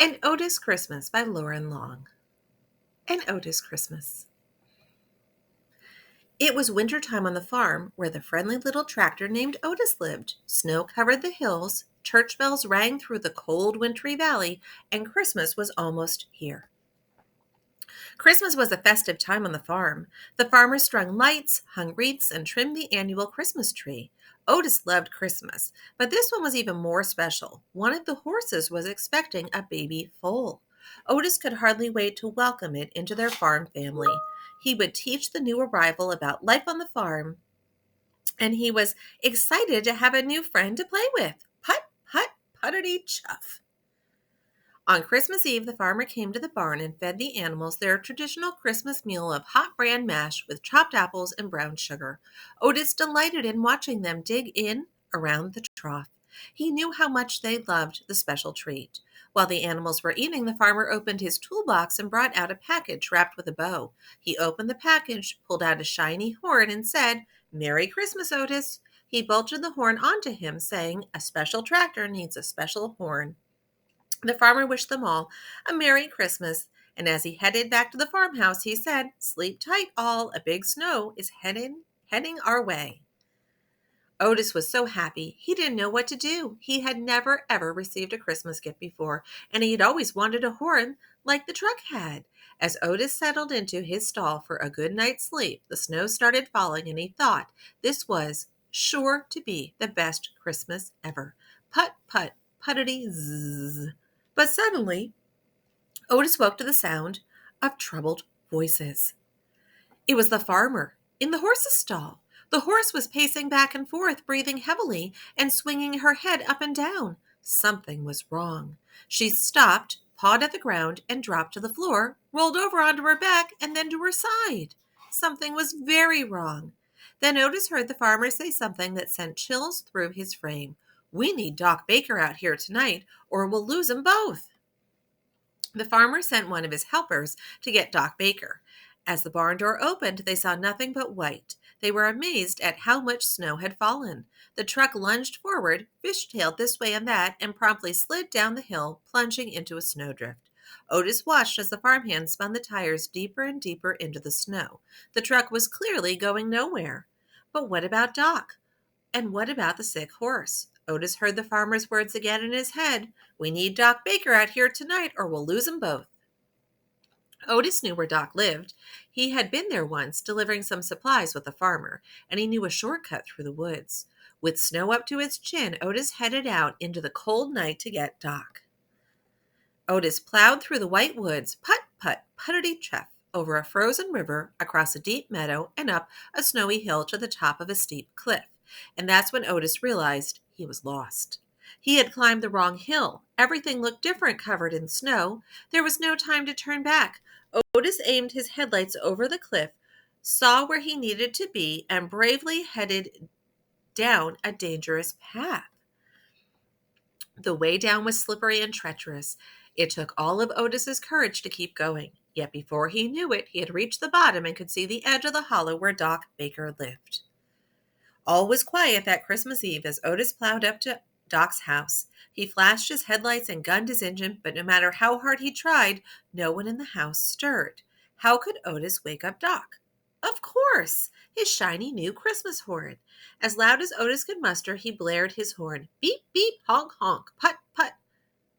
An Otis Christmas by Loren Long. An Otis Christmas. It was wintertime on the farm where the friendly little tractor named Otis lived. Snow covered the hills, church bells rang through the cold wintry valley, and Christmas was almost here. Christmas was a festive time on the farm. The farmers strung lights, hung wreaths, and trimmed the annual Christmas tree. Otis loved Christmas, but this one was even more special. One of the horses was expecting a baby foal. Otis could hardly wait to welcome it into their farm family. He would teach the new arrival about life on the farm, and he was excited to have a new friend to play with. Put, put, puttity chuff. On Christmas Eve, the farmer came to the barn and fed the animals their traditional Christmas meal of hot bran mash with chopped apples and brown sugar. Otis delighted in watching them dig in around the trough. He knew how much they loved the special treat. While the animals were eating, the farmer opened his toolbox and brought out a package wrapped with a bow. He opened the package, pulled out a shiny horn, and said, "Merry Christmas, Otis." He bolted the horn onto him, saying, "A special tractor needs a special horn." The farmer wished them all a Merry Christmas, and as he headed back to the farmhouse, he said, "Sleep tight, all. A big snow is heading our way." Otis was so happy, he didn't know what to do. He had never, ever received a Christmas gift before, and he had always wanted a horn like the truck had. As Otis settled into his stall for a good night's sleep, the snow started falling, and he thought this was sure to be the best Christmas ever. Put, put, puttity zzz. But suddenly, Otis woke to the sound of troubled voices. It was the farmer in the horse's stall. The horse was pacing back and forth, breathing heavily and swinging her head up and down. Something was wrong. She stopped, pawed at the ground, and dropped to the floor, rolled over onto her back, and then to her side. Something was very wrong. Then Otis heard the farmer say something that sent chills through his frame. "We need Doc Baker out here tonight, or we'll lose 'em both." The farmer sent one of his helpers to get Doc Baker. As the barn door opened, they saw nothing but white. They were amazed at how much snow had fallen. The truck lunged forward, fishtailed this way and that, and promptly slid down the hill, plunging into a snowdrift. Otis watched as the farmhand spun the tires deeper and deeper into the snow. The truck was clearly going nowhere. But what about Doc? And what about the sick horse? Otis heard the farmer's words again in his head. "We need Doc Baker out here tonight, or we'll lose 'em both." Otis knew where Doc lived. He had been there once, delivering some supplies with the farmer, and he knew a shortcut through the woods. With snow up to his chin, Otis headed out into the cold night to get Doc. Otis plowed through the white woods, put, puttity chuff, over a frozen river, across a deep meadow, and up a snowy hill to the top of a steep cliff. And that's when Otis realized he was lost. He had climbed the wrong hill. Everything looked different covered in snow. There was no time to turn back. Otis aimed his headlights over the cliff, saw where he needed to be, and bravely headed down a dangerous path. The way down was slippery and treacherous. It took all of Otis's courage to keep going. Yet before he knew it, he had reached the bottom and could see the edge of the hollow where Doc Baker lived. All was quiet that Christmas Eve as Otis plowed up to Doc's house. He flashed his headlights and gunned his engine, but no matter how hard he tried, no one in the house stirred. How could Otis wake up Doc? Of course, his shiny new Christmas horn. As loud as Otis could muster, he blared his horn. Beep, beep, honk, honk, put, put,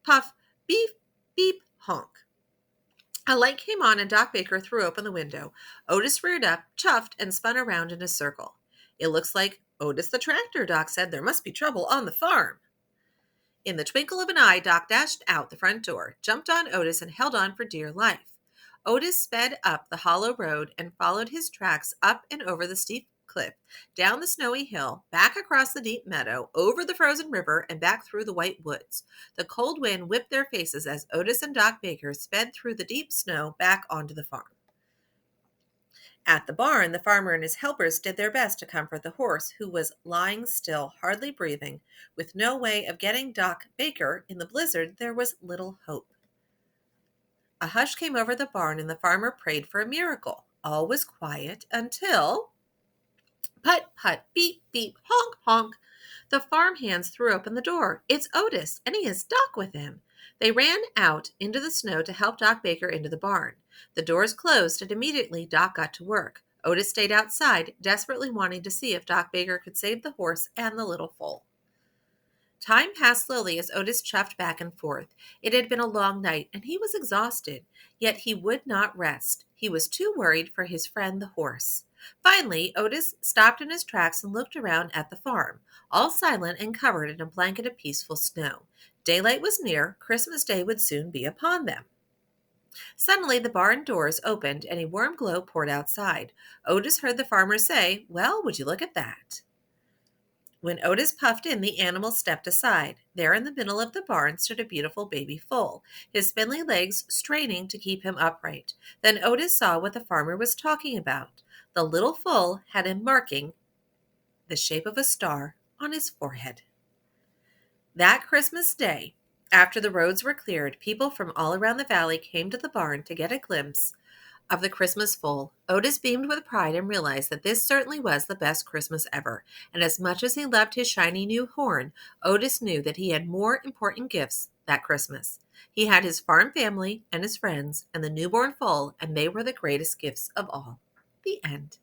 puff, beep, beep, honk. A light came on and Doc Baker threw open the window. Otis reared up, chuffed, and spun around in a circle. "It looks like Otis the tractor," Doc said. "There must be trouble on the farm." In the twinkle of an eye, Doc dashed out the front door, jumped on Otis, and held on for dear life. Otis sped up the hollow road and followed his tracks up and over the steep cliff, down the snowy hill, back across the deep meadow, over the frozen river, and back through the white woods. The cold wind whipped their faces as Otis and Doc Baker sped through the deep snow back onto the farm. At the barn, the farmer and his helpers did their best to comfort the horse, who was lying still, hardly breathing. With no way of getting Doc Baker in the blizzard, there was little hope. A hush came over the barn, and the farmer prayed for a miracle. All was quiet until... Put, put, beep, beep, honk, honk. The farmhands threw open the door. "It's Otis, and he has Doc with him." They ran out into the snow to help Doc Baker into the barn. The doors closed, and immediately Doc got to work. Otis stayed outside, desperately wanting to see if Doc Baker could save the horse and the little foal. Time passed slowly as Otis chuffed back and forth. It had been a long night, and he was exhausted. Yet he would not rest. He was too worried for his friend the horse. Finally, Otis stopped in his tracks and looked around at the farm, all silent and covered in a blanket of peaceful snow. Daylight was near. Christmas Day would soon be upon them. Suddenly, the barn doors opened and a warm glow poured outside. Otis heard the farmer say, "Well, would you look at that?" When Otis puffed in, the animal stepped aside. There in the middle of the barn stood a beautiful baby foal, his spindly legs straining to keep him upright. Then Otis saw what the farmer was talking about. The little foal had a marking the shape of a star on his forehead. That Christmas Day, after the roads were cleared, people from all around the valley came to the barn to get a glimpse of the Christmas foal. Otis beamed with pride and realized that this certainly was the best Christmas ever. And as much as he loved his shiny new horn, Otis knew that he had more important gifts that Christmas. He had his farm family and his friends and the newborn foal, and they were the greatest gifts of all. The end.